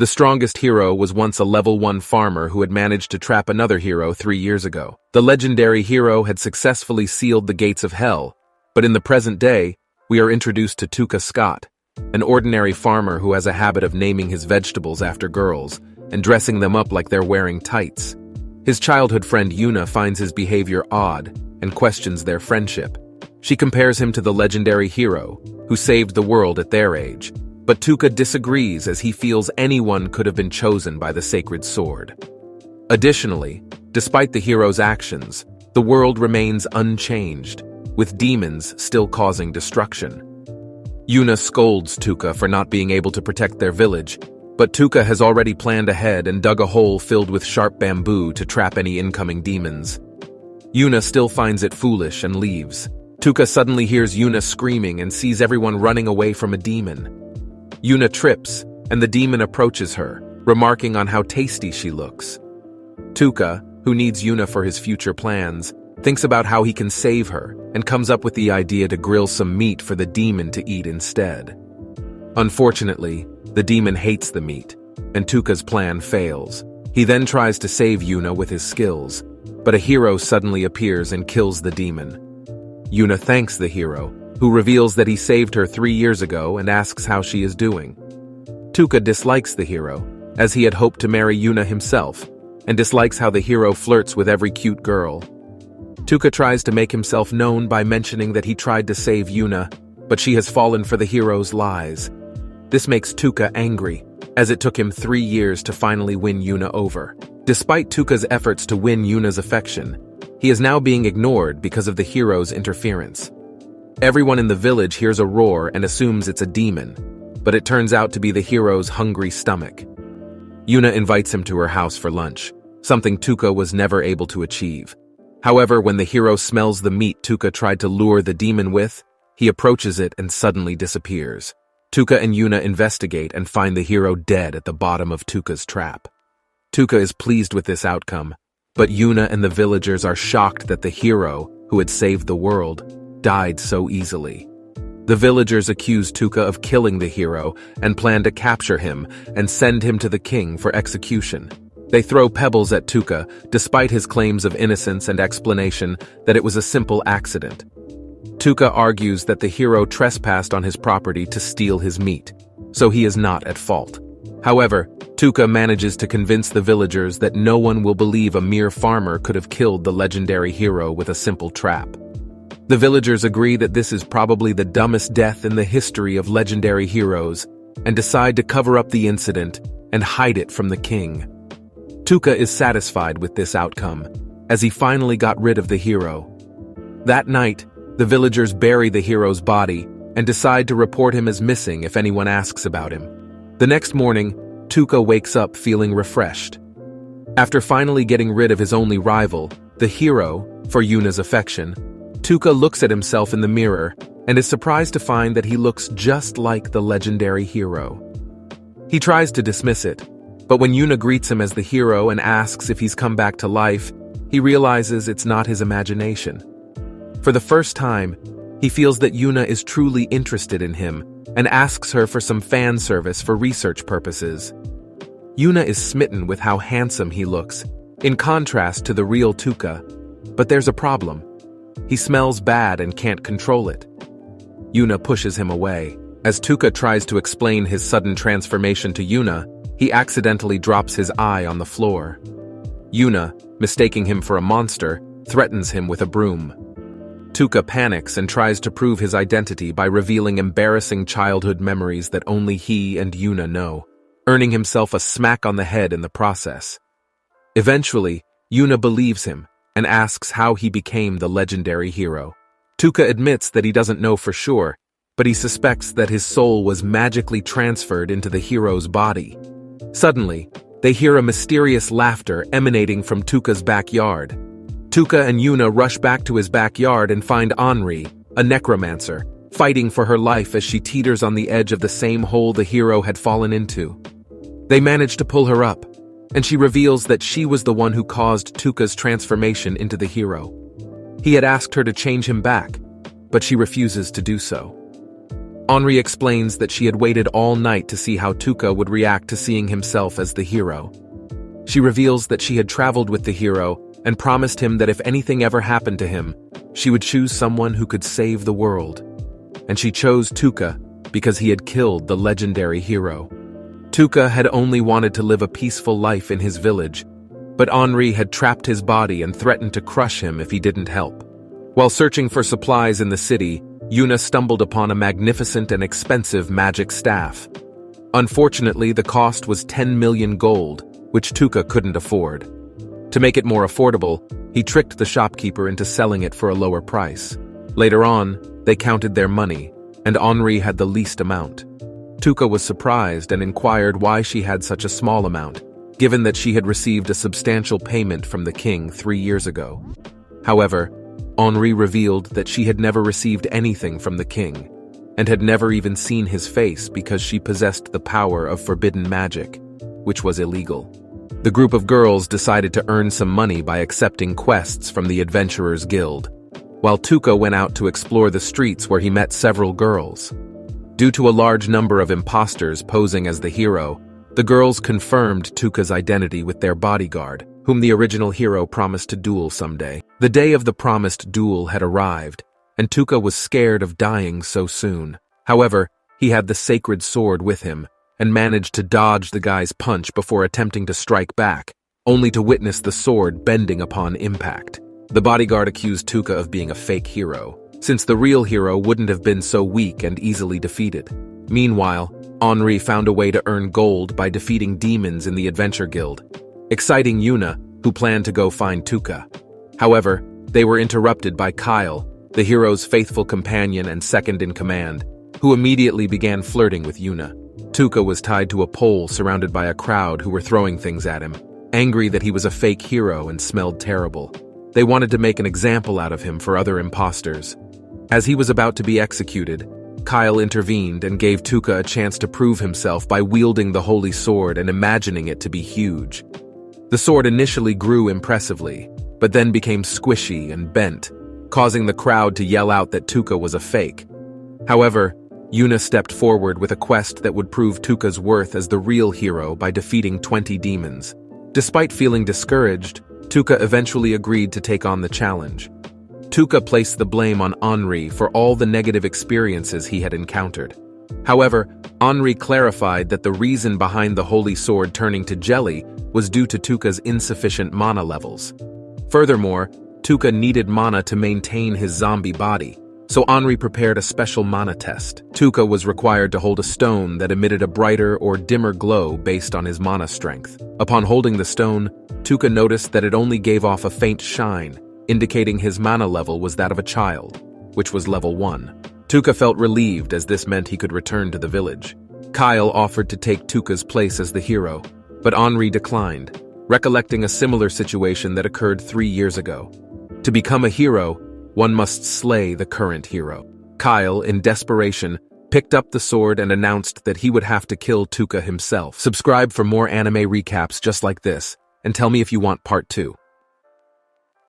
The strongest hero was once a level 1 farmer who had managed to trap another hero 3 years ago. The legendary hero had successfully sealed the gates of hell, but in the present day, we are introduced to Tuka Scott, an ordinary farmer who has a habit of naming his vegetables after girls and dressing them up like they're wearing tights. His childhood friend Yuna finds his behavior odd and questions their friendship. She compares him to the legendary hero who saved the world at their age, but Tuka disagrees as he feels anyone could have been chosen by the sacred sword. Additionally, despite the hero's actions, the world remains unchanged, with demons still causing destruction. Yuna scolds Tuka for not being able to protect their village, but Tuka has already planned ahead and dug a hole filled with sharp bamboo to trap any incoming demons. Yuna still finds it foolish and leaves. Tuka suddenly hears Yuna screaming and sees everyone running away from a demon. Yuna trips, and the demon approaches her, remarking on how tasty she looks. Tuka, who needs Yuna for his future plans, thinks about how he can save her and comes up with the idea to grill some meat for the demon to eat instead. Unfortunately, the demon hates the meat, and Tuka's plan fails. He then tries to save Yuna with his skills, but a hero suddenly appears and kills the demon. Yuna thanks the hero, who reveals that he saved her 3 years ago and asks how she is doing. Tuka dislikes the hero, as he had hoped to marry Yuna himself, and dislikes how the hero flirts with every cute girl. Tuka tries to make himself known by mentioning that he tried to save Yuna, but she has fallen for the hero's lies. This makes Tuka angry, as it took him 3 years to finally win Yuna over. Despite Tuka's efforts to win Yuna's affection, he is now being ignored because of the hero's interference. Everyone in the village hears a roar and assumes it's a demon, but it turns out to be the hero's hungry stomach. Yuna invites him to her house for lunch, something Tuka was never able to achieve. However, when the hero smells the meat Tuka tried to lure the demon with, he approaches it and suddenly disappears. Tuka and Yuna investigate and find the hero dead at the bottom of Tuka's trap. Tuka is pleased with this outcome, but Yuna and the villagers are shocked that the hero, who had saved the world, died so easily. The villagers accuse Tuka of killing the hero and plan to capture him and send him to the king for execution. They throw pebbles at Tuka, despite his claims of innocence and explanation that it was a simple accident. Tuka argues that the hero trespassed on his property to steal his meat, so he is not at fault. However, Tuka manages to convince the villagers that no one will believe a mere farmer could have killed the legendary hero with a simple trap. The villagers agree that this is probably the dumbest death in the history of legendary heroes, and decide to cover up the incident and hide it from the king. Tuka is satisfied with this outcome, as he finally got rid of the hero. That night, the villagers bury the hero's body and decide to report him as missing if anyone asks about him. The next morning, Tuka wakes up feeling refreshed. After finally getting rid of his only rival, the hero, for Yuna's affection, Tuka looks at himself in the mirror and is surprised to find that he looks just like the legendary hero. He tries to dismiss it, but when Yuna greets him as the hero and asks if he's come back to life, he realizes it's not his imagination. For the first time, he feels that Yuna is truly interested in him and asks her for some fan service for research purposes. Yuna is smitten with how handsome he looks, in contrast to the real Tuka, but there's a problem. He smells bad and can't control it. Yuna pushes him away. As Tuka tries to explain his sudden transformation to Yuna, he accidentally drops his eye on the floor. Yuna, mistaking him for a monster, threatens him with a broom. Tuka panics and tries to prove his identity by revealing embarrassing childhood memories that only he and Yuna know, earning himself a smack on the head in the process. Eventually, Yuna believes him and asks how he became the legendary hero. Tuka admits that he doesn't know for sure, but he suspects that his soul was magically transferred into the hero's body. Suddenly, they hear a mysterious laughter emanating from Tuka's backyard. Tuka and Yuna rush back to his backyard and find Henri, a necromancer, fighting for her life as she teeters on the edge of the same hole the hero had fallen into. They manage to pull her up, and she reveals that she was the one who caused Tuka's transformation into the hero. He had asked her to change him back, but she refuses to do so. Henri explains that she had waited all night to see how Tuca would react to seeing himself as the hero. She reveals that she had traveled with the hero and promised him that if anything ever happened to him, she would choose someone who could save the world. And she chose Tuca because he had killed the legendary hero. Tuca had only wanted to live a peaceful life in his village, but Henri had trapped his body and threatened to crush him if he didn't help. While searching for supplies in the city, Yuna stumbled upon a magnificent and expensive magic staff. Unfortunately, the cost was 10 million gold, which Tuca couldn't afford. To make it more affordable, he tricked the shopkeeper into selling it for a lower price. Later on, they counted their money, and Henri had the least amount. Tuca was surprised and inquired why she had such a small amount, given that she had received a substantial payment from the king 3 years ago. However, Henri revealed that she had never received anything from the king, and had never even seen his face because she possessed the power of forbidden magic, which was illegal. The group of girls decided to earn some money by accepting quests from the Adventurers Guild, while Tuca went out to explore the streets where he met several girls. Due to a large number of imposters posing as the hero, the girls confirmed Tuca's identity with their bodyguard, whom the original hero promised to duel someday. The day of the promised duel had arrived, and Tuca was scared of dying so soon. However, he had the sacred sword with him, and managed to dodge the guy's punch before attempting to strike back, only to witness the sword bending upon impact. The bodyguard accused Tuca of being a fake hero, since the real hero wouldn't have been so weak and easily defeated. Meanwhile, Henri found a way to earn gold by defeating demons in the Adventure Guild, exciting Yuna, who planned to go find Tuca. However, they were interrupted by Kyle, the hero's faithful companion and second-in-command, who immediately began flirting with Yuna. Tuca was tied to a pole surrounded by a crowd who were throwing things at him, angry that he was a fake hero and smelled terrible. They wanted to make an example out of him for other imposters. As he was about to be executed, Kyle intervened and gave Tuca a chance to prove himself by wielding the holy sword and imagining it to be huge. The sword initially grew impressively, but then became squishy and bent, causing the crowd to yell out that Tuca was a fake. However, Yuna stepped forward with a quest that would prove Tuca's worth as the real hero by defeating 20 demons. Despite feeling discouraged, Tuca eventually agreed to take on the challenge. Tuca placed the blame on Henri for all the negative experiences he had encountered. However, Henri clarified that the reason behind the holy sword turning to jelly was due to Tuca's insufficient mana levels. Furthermore, Tuca needed mana to maintain his zombie body, so Henri prepared a special mana test. Tuca was required to hold a stone that emitted a brighter or dimmer glow based on his mana strength. Upon holding the stone, Tuca noticed that it only gave off a faint shine, indicating his mana level was that of a child, which was level 1. Tuca felt relieved as this meant he could return to the village. Kyle offered to take Tuca's place as the hero, but Henri declined, recollecting a similar situation that occurred 3 years ago. To become a hero, one must slay the current hero. Kyle, in desperation, picked up the sword and announced that he would have to kill Tuca himself. Subscribe for more anime recaps just like this, and tell me if you want part 2.